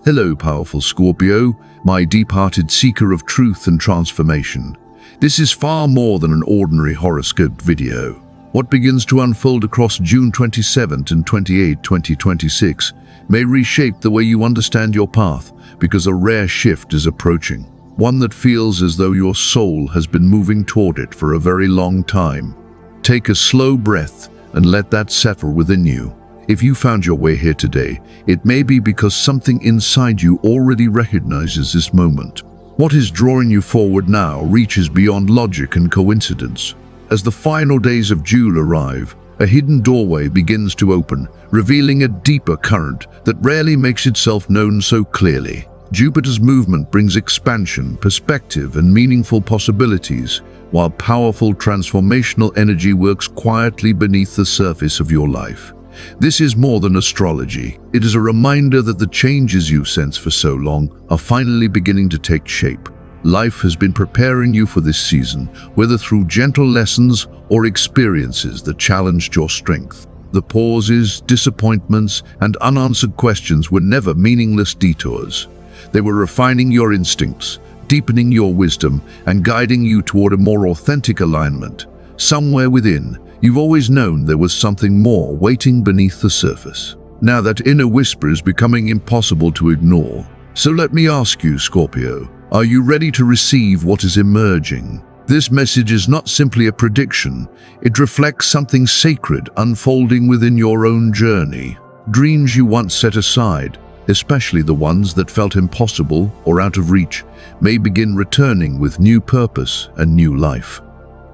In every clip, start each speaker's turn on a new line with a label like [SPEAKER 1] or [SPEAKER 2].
[SPEAKER 1] Hello, powerful Scorpio, my deep-hearted seeker of truth and transformation. This is far more than an ordinary horoscope video. What begins to unfold across June 27th and 28, 2026 may reshape the way you understand your path, because a rare shift is approaching. One that feels as though your soul has been moving toward it for a very long time. Take a slow breath and let that settle within you. If you found your way here today, it may be because something inside you already recognizes this moment. What is drawing you forward now reaches beyond logic and coincidence. As the final days of June arrive, a hidden doorway begins to open, revealing a deeper current that rarely makes itself known so clearly. Jupiter's movement brings expansion, perspective, and meaningful possibilities, while powerful transformational energy works quietly beneath the surface of your life. This is more than astrology. It is a reminder that the changes you sense for so long are finally beginning to take shape. Life has been preparing you for this season, whether through gentle lessons or experiences that challenged your strength. The pauses, disappointments, and unanswered questions were never meaningless detours. They were refining your instincts, deepening your wisdom, and guiding you toward a more authentic alignment. Somewhere within, you've always known there was something more waiting beneath the surface. Now that inner whisper is becoming impossible to ignore. So let me ask you, Scorpio, are you ready to receive what is emerging? This message is not simply a prediction. It reflects something sacred unfolding within your own journey. Dreams you once set aside, especially the ones that felt impossible or out of reach, may begin returning with new purpose and new life.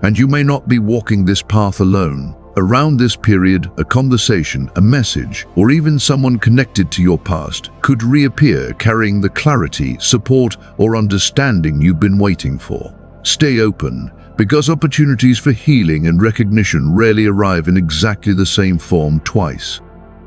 [SPEAKER 1] And you may not be walking this path alone. Around this period, a conversation, a message, or even someone connected to your past could reappear carrying the clarity, support, or understanding you've been waiting for. Stay open, because opportunities for healing and recognition rarely arrive in exactly the same form twice.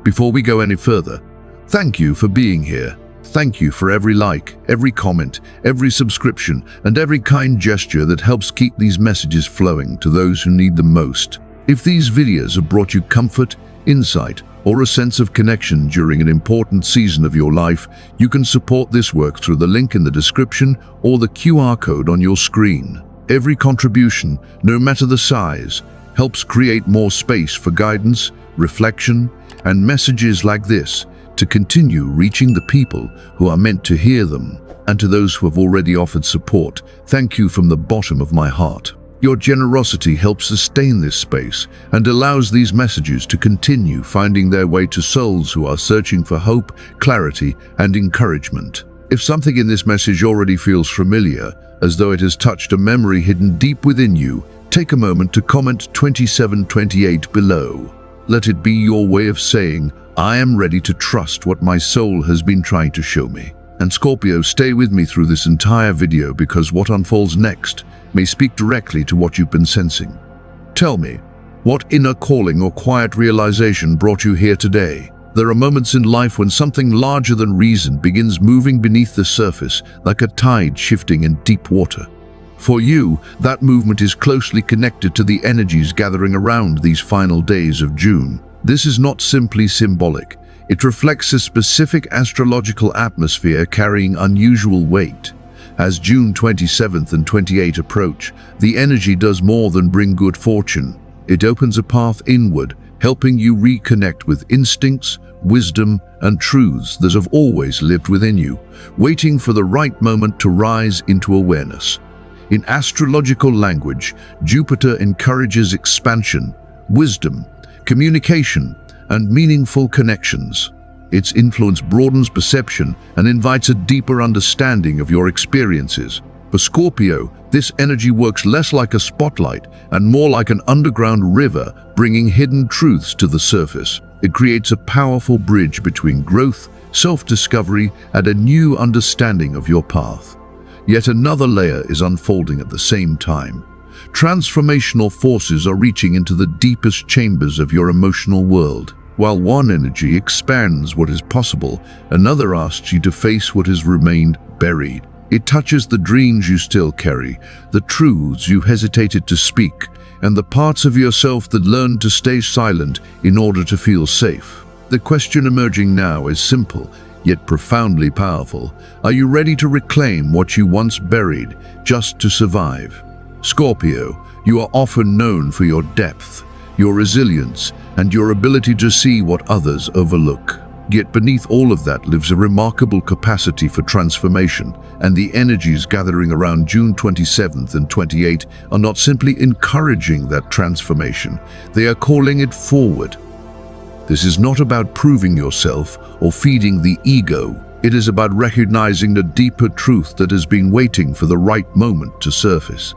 [SPEAKER 1] Before we go any further, thank you for being here. Thank you for every like, every comment, every subscription, and every kind gesture that helps keep these messages flowing to those who need them most. If these videos have brought you comfort, insight, or a sense of connection during an important season of your life, you can support this work through the link in the description or the QR code on your screen. Every contribution, no matter the size, helps create more space for guidance, reflection, and messages like this to continue reaching the people who are meant to hear them. And to those who have already offered support, thank you from the bottom of my heart. Your generosity helps sustain this space and allows these messages to continue finding their way to souls who are searching for hope, clarity, and encouragement. If something in this message already feels familiar, as though it has touched a memory hidden deep within you, take a moment to comment 2728 below. Let it be your way of saying, I am ready to trust what my soul has been trying to show me. And Scorpio, stay with me through this entire video, because what unfolds next may speak directly to what you've been sensing. Tell me, what inner calling or quiet realization brought you here today? There are moments in life when something larger than reason begins moving beneath the surface, like a tide shifting in deep water. For you, that movement is closely connected to the energies gathering around these final days of June. This is not simply symbolic. It reflects a specific astrological atmosphere carrying unusual weight. As June 27th and 28 approach, the energy does more than bring good fortune. It opens a path inward, helping you reconnect with instincts, wisdom, and truths that have always lived within you, waiting for the right moment to rise into awareness. In astrological language, Jupiter encourages expansion, wisdom, communication, and meaningful connections. Its influence broadens perception and invites a deeper understanding of your experiences. For Scorpio, this energy works less like a spotlight and more like an underground river, bringing hidden truths to the surface. It creates a powerful bridge between growth, self-discovery, and a new understanding of your path. Yet another layer is unfolding at the same time. Transformational forces are reaching into the deepest chambers of your emotional world. While one energy expands what is possible, another asks you to face what has remained buried. It touches the dreams you still carry, the truths you hesitated to speak, and the parts of yourself that learned to stay silent in order to feel safe. The question emerging now is simple, yet profoundly powerful. Are you ready to reclaim what you once buried just to survive? Scorpio, you are often known for your depth, your resilience, and your ability to see what others overlook. Yet beneath all of that lives a remarkable capacity for transformation, and the energies gathering around June 27th and 28th are not simply encouraging that transformation, they are calling it forward. This is not about proving yourself or feeding the ego. It is about recognizing the deeper truth that has been waiting for the right moment to surface.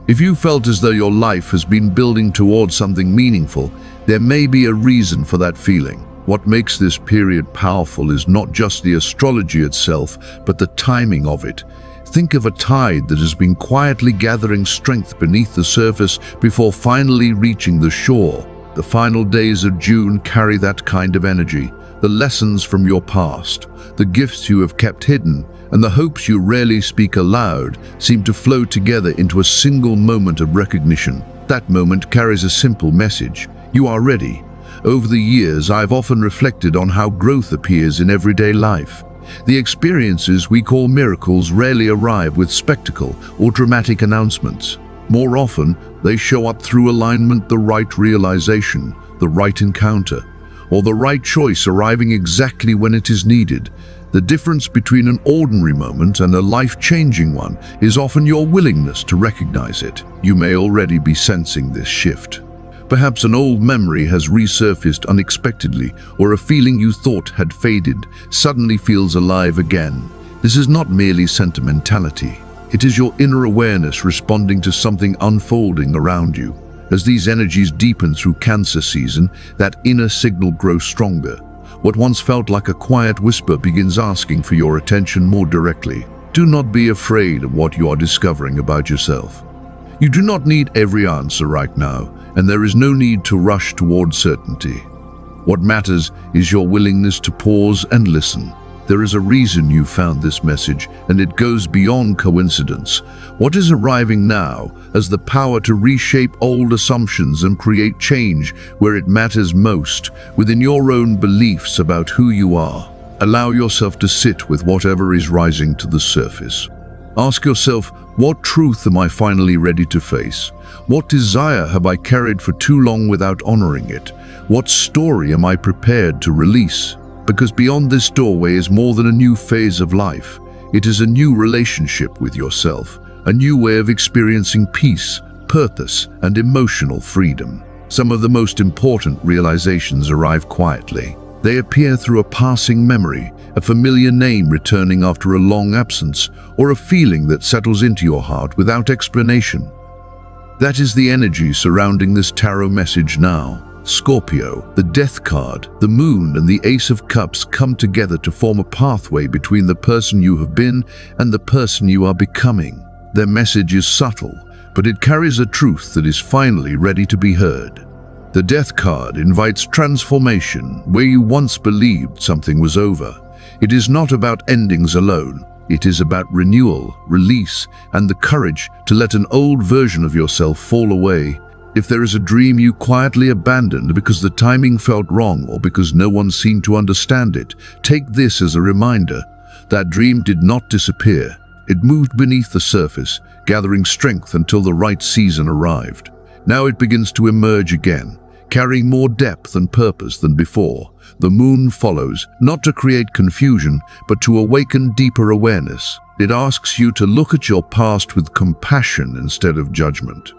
[SPEAKER 1] If you felt as though your life has been building towards something meaningful, there may be a reason for that feeling. What makes this period powerful is not just the astrology itself, but the timing of it. Think of a tide that has been quietly gathering strength beneath the surface before finally reaching the shore. The final days of June carry that kind of energy. The lessons from your past, the gifts you have kept hidden, and the hopes you rarely speak aloud seem to flow together into a single moment of recognition. That moment carries a simple message: you are ready. Over the years, I've often reflected on how growth appears in everyday life. The experiences we call miracles rarely arrive with spectacle or dramatic announcements. More often, they show up through alignment, the right realization, the right encounter, or the right choice arriving exactly when it is needed. The difference between an ordinary moment and a life-changing one is often your willingness to recognize it. You may already be sensing this shift. Perhaps an old memory has resurfaced unexpectedly, or a feeling you thought had faded suddenly feels alive again. This is not merely sentimentality. It is your inner awareness responding to something unfolding around you. As these energies deepen through Cancer season, that inner signal grows stronger. What once felt like a quiet whisper begins asking for your attention more directly. Do not be afraid of what you are discovering about yourself. You do not need every answer right now, and there is no need to rush towards certainty. What matters is your willingness to pause and listen. There is a reason you found this message, and it goes beyond coincidence. What is arriving now has the power to reshape old assumptions and create change where it matters most, within your own beliefs about who you are. Allow yourself to sit with whatever is rising to the surface. Ask yourself, what truth am I finally ready to face? What desire have I carried for too long without honoring it? What story am I prepared to release? Because beyond this doorway is more than a new phase of life. It is a new relationship with yourself, a new way of experiencing peace, purpose, and emotional freedom. Some of the most important realizations arrive quietly. They appear through a passing memory, a familiar name returning after a long absence, or a feeling that settles into your heart without explanation. That is the energy surrounding this tarot message now. Scorpio, the Death card, the Moon, and the Ace of Cups come together to form a pathway between the person you have been and the person you are becoming. Their message is subtle, but it carries a truth that is finally ready to be heard. The Death card invites transformation where you once believed something was over. It is not about endings alone. It is about renewal, release, and the courage to let an old version of yourself fall away. If there is a dream you quietly abandoned because the timing felt wrong or because no one seemed to understand it, take this as a reminder. That dream did not disappear. It moved beneath the surface, gathering strength until the right season arrived. Now it begins to emerge again, carrying more depth and purpose than before. The Moon follows, not to create confusion, but to awaken deeper awareness. It asks you to look at your past with compassion instead of judgment.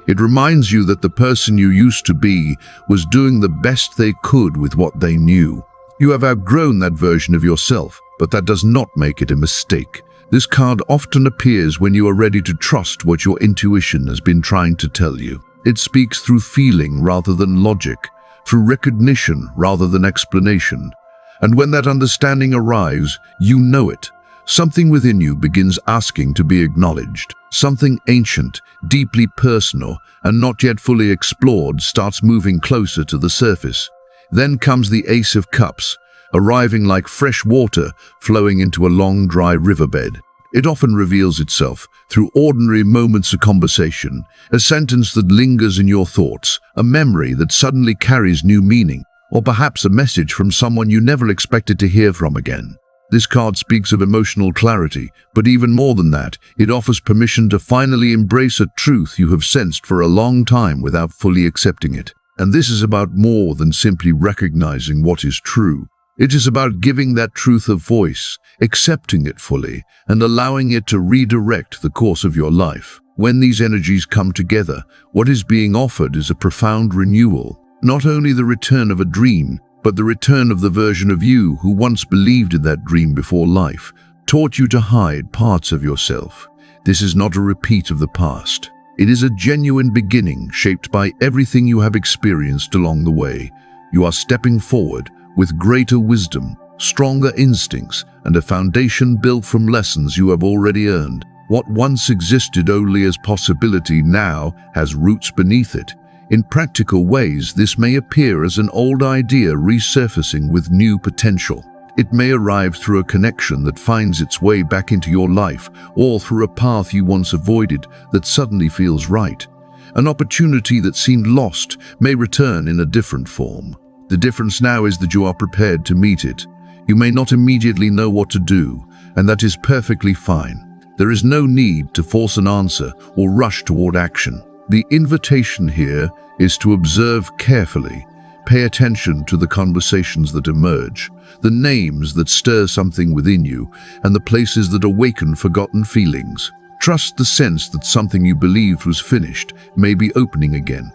[SPEAKER 1] It reminds you that the person you used to be was doing the best they could with what they knew. You have outgrown that version of yourself, but that does not make it a mistake. This card often appears when you are ready to trust what your intuition has been trying to tell you. It speaks through feeling rather than logic, through recognition rather than explanation. And when that understanding arrives, you know it. Something within you begins asking to be acknowledged. Something ancient, deeply personal, and not yet fully explored starts moving closer to the surface. Then comes the Ace of Cups, arriving like fresh water flowing into a long, dry riverbed. It often reveals itself through ordinary moments of conversation, a sentence that lingers in your thoughts, a memory that suddenly carries new meaning, or perhaps a message from someone you never expected to hear from again. This card speaks of emotional clarity, but even more than that, it offers permission to finally embrace a truth you have sensed for a long time without fully accepting it. And this is about more than simply recognizing what is true. It is about giving that truth a voice, accepting it fully, and allowing it to redirect the course of your life. When these energies come together, what is being offered is a profound renewal. Not only the return of a dream, but the return of the version of you who once believed in that dream before life taught you to hide parts of yourself. This is not a repeat of the past. It is a genuine beginning shaped by everything you have experienced along the way. You are stepping forward with greater wisdom, stronger instincts, and a foundation built from lessons you have already earned. What once existed only as possibility now has roots beneath it. In practical ways, this may appear as an old idea resurfacing with new potential. It may arrive through a connection that finds its way back into your life, or through a path you once avoided that suddenly feels right. An opportunity that seemed lost may return in a different form. The difference now is that you are prepared to meet it. You may not immediately know what to do, and that is perfectly fine. There is no need to force an answer or rush toward action. The invitation here is to observe carefully, pay attention to the conversations that emerge, the names that stir something within you, and the places that awaken forgotten feelings. Trust the sense that something you believed was finished may be opening again.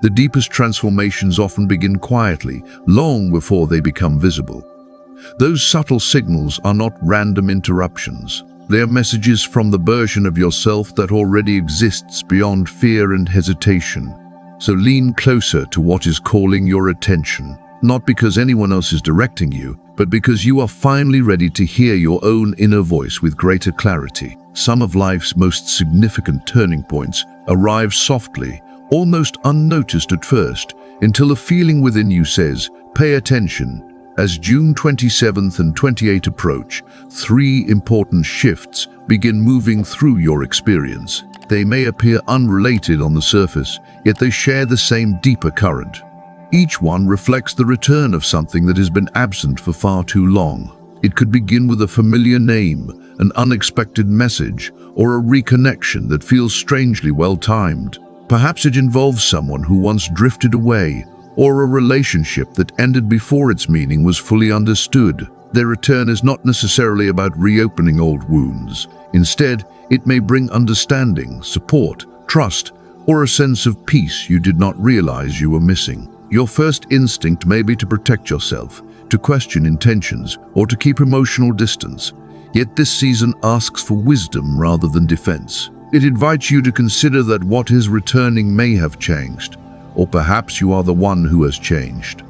[SPEAKER 1] The deepest transformations often begin quietly, long before they become visible. Those subtle signals are not random interruptions. They are messages from the version of yourself that already exists beyond fear and hesitation. So lean closer to what is calling your attention, not because anyone else is directing you, but because you are finally ready to hear your own inner voice with greater clarity. Some of life's most significant turning points arrive softly, almost unnoticed at first, until a feeling within you says, "Pay attention." As June 27th and 28th approach, three important shifts begin moving through your experience. They may appear unrelated on the surface, yet they share the same deeper current. Each one reflects the return of something that has been absent for far too long. It could begin with a familiar name, an unexpected message, or a reconnection that feels strangely well-timed. Perhaps it involves someone who once drifted away, or a relationship that ended before its meaning was fully understood. Their return is not necessarily about reopening old wounds. Instead, it may bring understanding, support, trust, or a sense of peace you did not realize you were missing. Your first instinct may be to protect yourself, to question intentions, or to keep emotional distance. Yet this season asks for wisdom rather than defense. It invites you to consider that what is returning may have changed, or perhaps you are the one who has changed.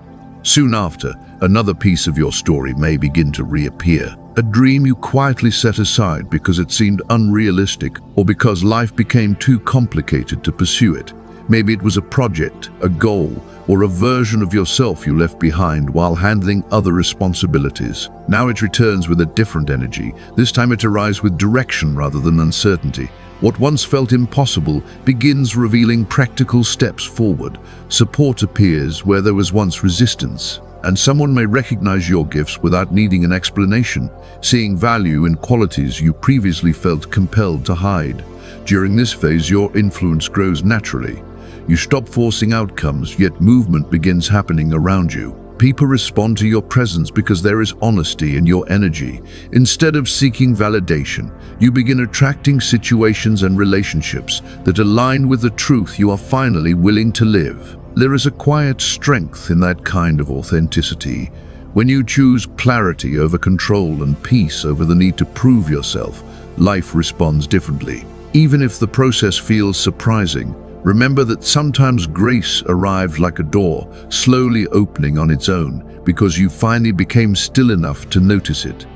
[SPEAKER 1] Soon after, another piece of your story may begin to reappear. A dream you quietly set aside because it seemed unrealistic, or because life became too complicated to pursue it. Maybe it was a project, a goal, or a version of yourself you left behind while handling other responsibilities. Now it returns with a different energy. This time it arrives with direction rather than uncertainty. What once felt impossible begins revealing practical steps forward. Support appears where there was once resistance, and someone may recognize your gifts without needing an explanation, seeing value in qualities you previously felt compelled to hide. During this phase, your influence grows naturally. You stop forcing outcomes, yet movement begins happening around you. People respond to your presence because there is honesty in your energy. Instead of seeking validation, you begin attracting situations and relationships that align with the truth you are finally willing to live. There is a quiet strength in that kind of authenticity. When you choose clarity over control and peace over the need to prove yourself, life responds differently. Even if the process feels surprising, remember that sometimes grace arrived like a door, slowly opening on its own, because you finally became still enough to notice it.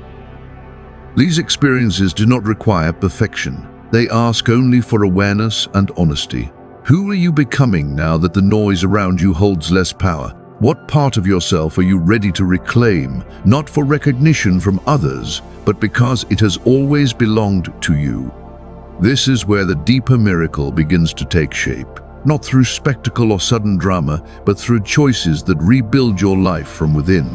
[SPEAKER 1] These experiences do not require perfection. They ask only for awareness and honesty. Who are you becoming now that the noise around you holds less power? What part of yourself are you ready to reclaim, not for recognition from others, but because it has always belonged to you? This is where the deeper miracle begins to take shape. not through spectacle or sudden drama, but through choices that rebuild your life from within.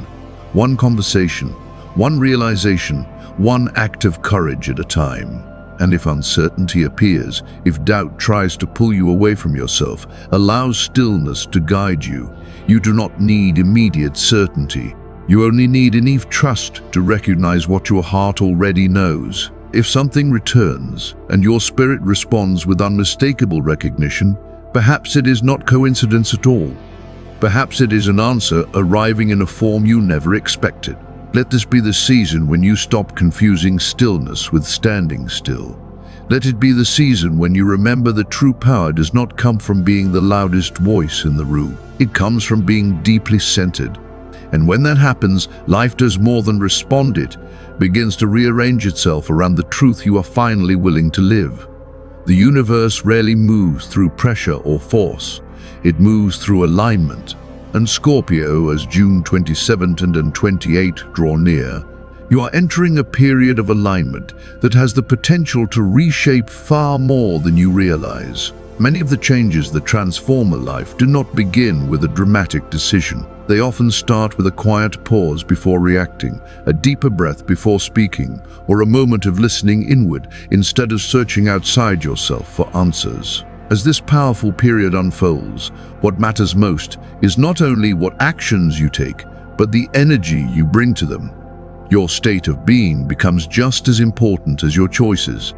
[SPEAKER 1] One conversation, one realization, one act of courage at a time. And if uncertainty appears, if doubt tries to pull you away from yourself, allow stillness to guide you. You do not need immediate certainty. You only need enough trust to recognize what your heart already knows. If something returns, and your spirit responds with unmistakable recognition, perhaps it is not coincidence at all. Perhaps it is an answer arriving in a form you never expected. Let this be the season when you stop confusing stillness with standing still. Let it be the season when you remember that true power does not come from being the loudest voice in the room. It comes from being deeply centered. And when that happens, life does more than respond. It begins to rearrange itself around the truth you are finally willing to live. The universe rarely moves through pressure or force. It moves through alignment. And Scorpio, as June 27th and 28th draw near, you are entering a period of alignment that has the potential to reshape far more than you realize. Many of the changes that transform a life do not begin with a dramatic decision. They often start with a quiet pause before reacting, a deeper breath before speaking, or a moment of listening inward instead of searching outside yourself for answers. As this powerful period unfolds, what matters most is not only what actions you take, but the energy you bring to them. Your state of being becomes just as important as your choices.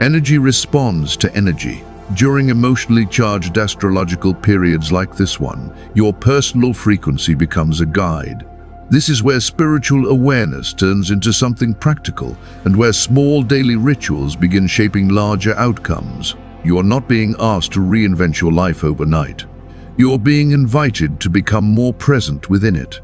[SPEAKER 1] Energy responds to energy. During emotionally charged astrological periods like this one, your personal frequency becomes a guide. This is where spiritual awareness turns into something practical and where small daily rituals begin shaping larger outcomes. You are not being asked to reinvent your life overnight. You are being invited to become more present within it.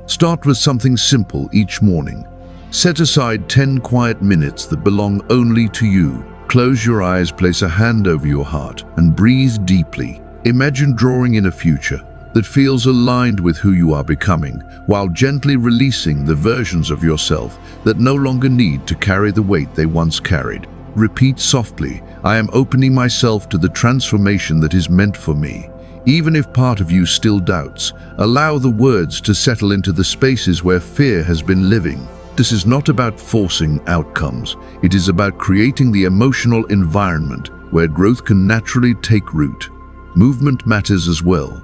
[SPEAKER 1] Start with something simple each morning. Set aside 10 quiet minutes that belong only to you. Close your eyes, place a hand over your heart, and breathe deeply. Imagine drawing in a future that feels aligned with who you are becoming, while gently releasing the versions of yourself that no longer need to carry the weight they once carried. Repeat softly, I am opening myself to the transformation that is meant for me. Even if part of you still doubts, allow the words to settle into the spaces where fear has been living. This is not about forcing outcomes. It is about creating the emotional environment where growth can naturally take root. Movement matters as well,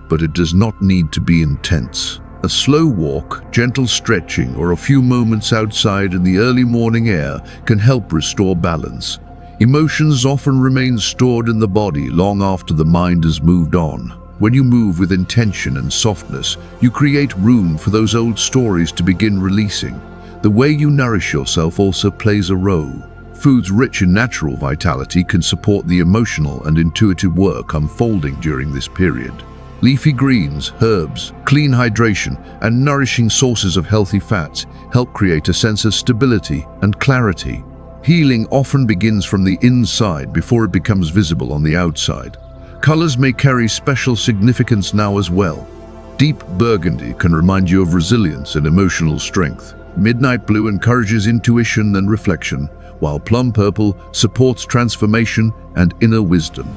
[SPEAKER 1] but it does not need to be intense. A slow walk, gentle stretching, or a few moments outside in the early morning air can help restore balance. Emotions often remain stored in the body long after the mind has moved on. When you move with intention and softness, you create room for those old stories to begin releasing. The way you nourish yourself also plays a role. Foods rich in natural vitality can support the emotional and intuitive work unfolding during this period. Leafy greens, herbs, clean hydration, and nourishing sources of healthy fats help create a sense of stability and clarity. Healing often begins from the inside before it becomes visible on the outside. Colors may carry special significance now as well. Deep burgundy can remind you of resilience and emotional strength. Midnight blue encourages intuition and reflection, while plum purple supports transformation and inner wisdom.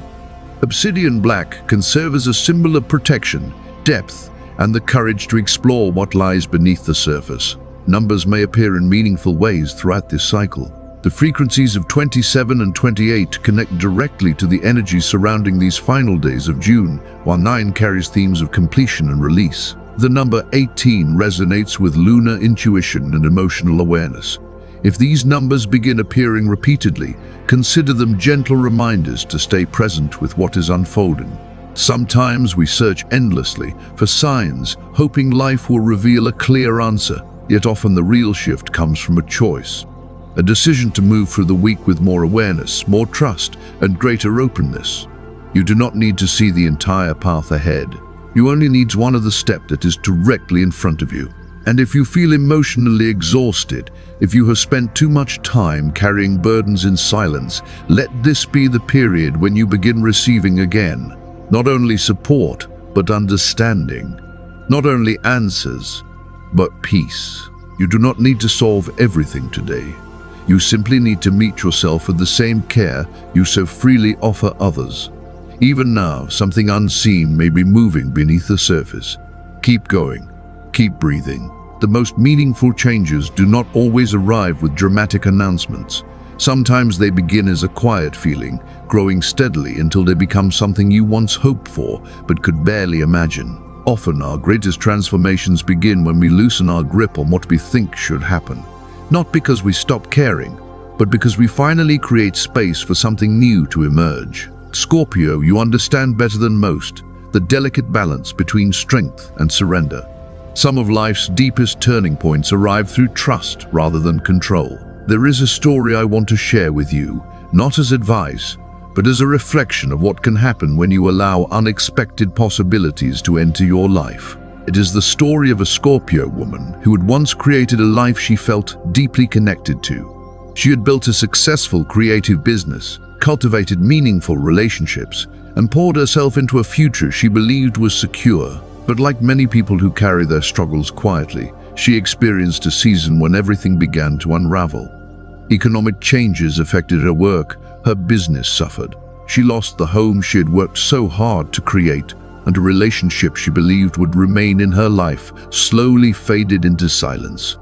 [SPEAKER 1] Obsidian black can serve as a symbol of protection, depth, and the courage to explore what lies beneath the surface. Numbers may appear in meaningful ways throughout this cycle. The frequencies of 27 and 28 connect directly to the energy surrounding these final days of June, while 9 carries themes of completion and release. The number 18 resonates with lunar intuition and emotional awareness. If these numbers begin appearing repeatedly, consider them gentle reminders to stay present with what is unfolding. Sometimes we search endlessly for signs, hoping life will reveal a clear answer, yet often the real shift comes from a choice. A decision to move through the week with more awareness, more trust, and greater openness. You do not need to see the entire path ahead. You only need one of the steps that is directly in front of you. And if you feel emotionally exhausted, if you have spent too much time carrying burdens in silence, let this be the period when you begin receiving again. Not only support, but understanding. Not only answers, but peace. You do not need to solve everything today. You simply need to meet yourself with the same care you so freely offer others. Even now, something unseen may be moving beneath the surface. Keep going. Keep breathing. The most meaningful changes do not always arrive with dramatic announcements. Sometimes they begin as a quiet feeling, growing steadily until they become something you once hoped for but could barely imagine. Often our greatest transformations begin when we loosen our grip on what we think should happen. Not because we stop caring, but because we finally create space for something new to emerge. Scorpio, you understand better than most the delicate balance between strength and surrender. Some of life's deepest turning points arrive through trust rather than control. There is a story I want to share with you, not as advice, but as a reflection of what can happen when you allow unexpected possibilities to enter your life. It is the story of a Scorpio woman who had once created a life she felt deeply connected to. She had built a successful creative business, cultivated meaningful relationships, and poured herself into a future she believed was secure. But like many people who carry their struggles quietly, she experienced a season when everything began to unravel. Economic changes affected her work, her business suffered. She lost the home she had worked so hard to create, and a relationship she believed would remain in her life slowly faded into silence.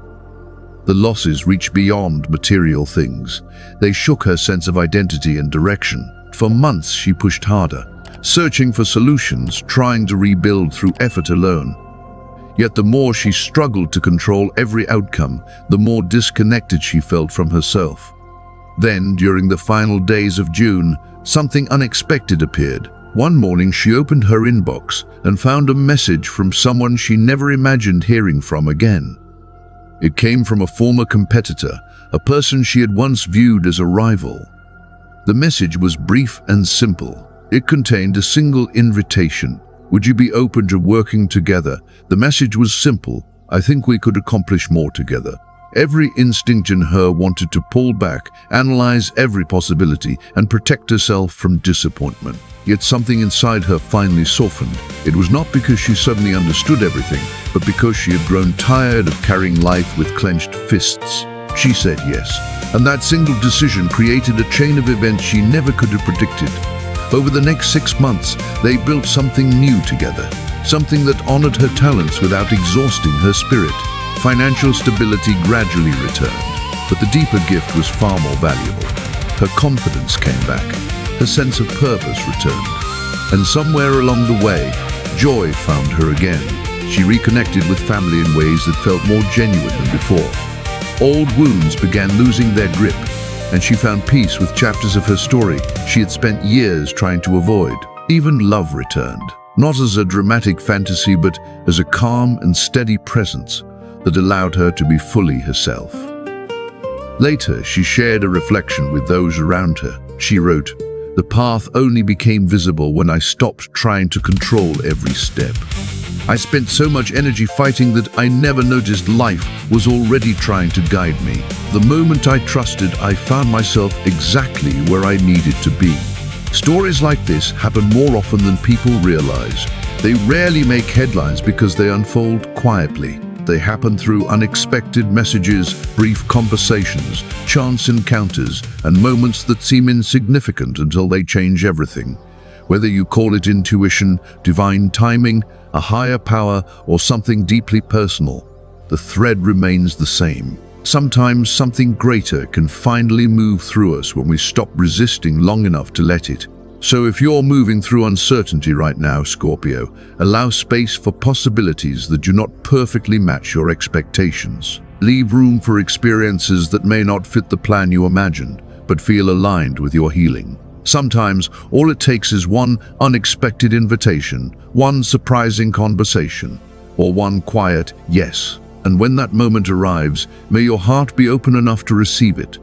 [SPEAKER 1] The losses reached beyond material things. They shook her sense of identity and direction. For months she pushed harder, searching for solutions, trying to rebuild through effort alone. Yet the more she struggled to control every outcome, the more disconnected she felt from herself. Then, during the final days of June, something unexpected appeared. One morning she opened her inbox and found a message from someone she never imagined hearing from again. It came from a former competitor, a person she had once viewed as a rival. The message was brief and simple. It contained a single invitation. Would you be open to working together? The message was simple. I think we could accomplish more together. Every instinct in her wanted to pull back, analyze every possibility, and protect herself from disappointment. Yet something inside her finally softened. It was not because she suddenly understood everything, but because she had grown tired of carrying life with clenched fists. She said yes, and that single decision created a chain of events she never could have predicted. Over the next 6 months, they built something new together, something that honored her talents without exhausting her spirit. Financial stability gradually returned, but the deeper gift was far more valuable. Her confidence came back, her sense of purpose returned, and somewhere along the way, joy found her again. She reconnected with family in ways that felt more genuine than before. Old wounds began losing their grip, and she found peace with chapters of her story she had spent years trying to avoid. Even love returned, not as a dramatic fantasy, but as a calm and steady presence that allowed her to be fully herself. Later, she shared a reflection with those around her. She wrote, "The path only became visible when I stopped trying to control every step. I spent so much energy fighting that I never noticed life was already trying to guide me. The moment I trusted, I found myself exactly where I needed to be." Stories like this happen more often than people realize. They rarely make headlines because they unfold quietly. They happen through unexpected messages, brief conversations, chance encounters, and moments that seem insignificant until they change everything. Whether you call it intuition, divine timing, a higher power, or something deeply personal, the thread remains the same. Sometimes something greater can finally move through us when we stop resisting long enough to let it. So if you're moving through uncertainty right now, Scorpio, allow space for possibilities that do not perfectly match your expectations. Leave room for experiences that may not fit the plan you imagined, but feel aligned with your healing. Sometimes all it takes is one unexpected invitation, one surprising conversation, or one quiet yes. And when that moment arrives, may your heart be open enough to receive it.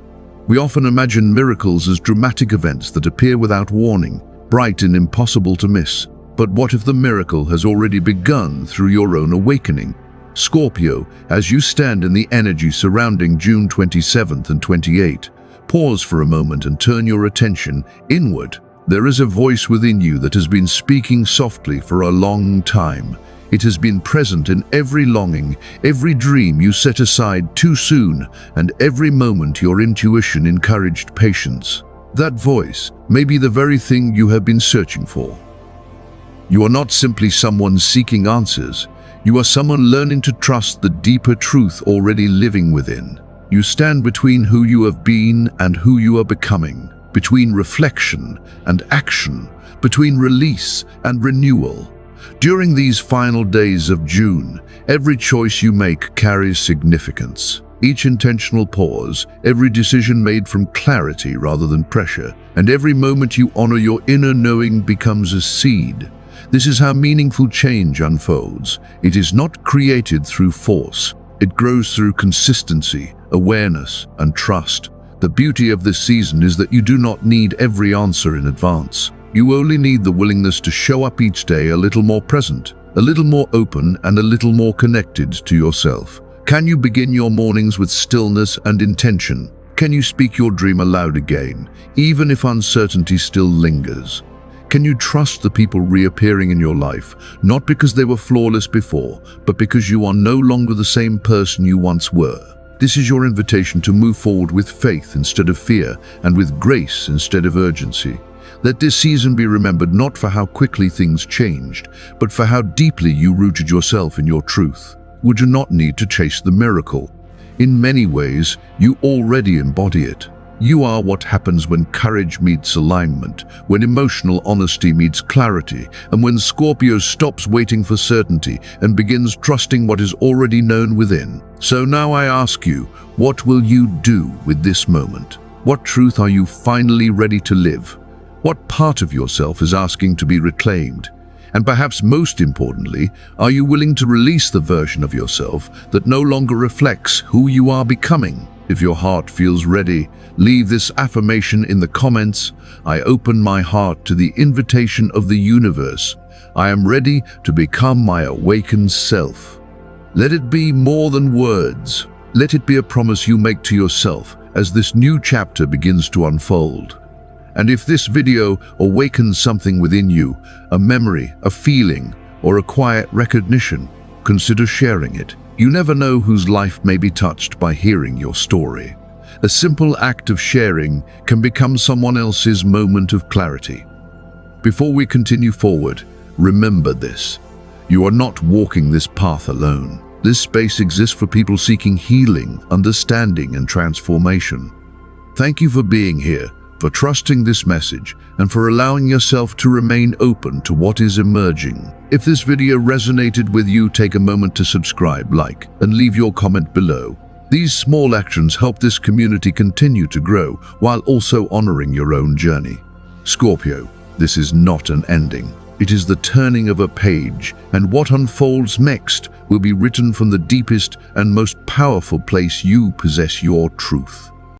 [SPEAKER 1] We often imagine miracles as dramatic events that appear without warning, bright and impossible to miss. But what if the miracle has already begun through your own awakening? Scorpio, as you stand in the energy surrounding June 27th and 28th, pause for a moment and turn your attention inward. There is a voice within you that has been speaking softly for a long time. It has been present in every longing, every dream you set aside too soon, and every moment your intuition encouraged patience. That voice may be the very thing you have been searching for. You are not simply someone seeking answers. You are someone learning to trust the deeper truth already living within. You stand between who you have been and who you are becoming, between reflection and action, between release and renewal. During these final days of June, every choice you make carries significance. Each intentional pause, every decision made from clarity rather than pressure, and every moment you honor your inner knowing becomes a seed. This is how meaningful change unfolds. It is not created through force. It grows through consistency, awareness, and trust. The beauty of this season is that you do not need every answer in advance. You only need the willingness to show up each day a little more present, a little more open, and a little more connected to yourself. Can you begin your mornings with stillness and intention? Can you speak your dream aloud again, even if uncertainty still lingers? Can you trust the people reappearing in your life, not because they were flawless before, but because you are no longer the same person you once were? This is your invitation to move forward with faith instead of fear, and with grace instead of urgency. Let this season be remembered not for how quickly things changed, but for how deeply you rooted yourself in your truth. Would you not need to chase the miracle? In many ways, you already embody it. You are what happens when courage meets alignment, when emotional honesty meets clarity, and when Scorpio stops waiting for certainty and begins trusting what is already known within. So now I ask you, what will you do with this moment? What truth are you finally ready to live? What part of yourself is asking to be reclaimed? And perhaps most importantly, are you willing to release the version of yourself that no longer reflects who you are becoming? If your heart feels ready, leave this affirmation in the comments. I open my heart to the invitation of the universe. I am ready to become my awakened self. Let it be more than words. Let it be a promise you make to yourself as this new chapter begins to unfold. And if this video awakens something within you, a memory, a feeling, or a quiet recognition, consider sharing it. You never know whose life may be touched by hearing your story. A simple act of sharing can become someone else's moment of clarity. Before we continue forward, remember this. You are not walking this path alone. This space exists for people seeking healing, understanding, and transformation. Thank you for being here, for trusting this message, and for allowing yourself to remain open to what is emerging. If this video resonated with you, take a moment to subscribe, like, and leave your comment below. These small actions help this community continue to grow while also honoring your own journey. Scorpio, this is not an ending. It is the turning of a page, and what unfolds next will be written from the deepest and most powerful place you possess, your truth.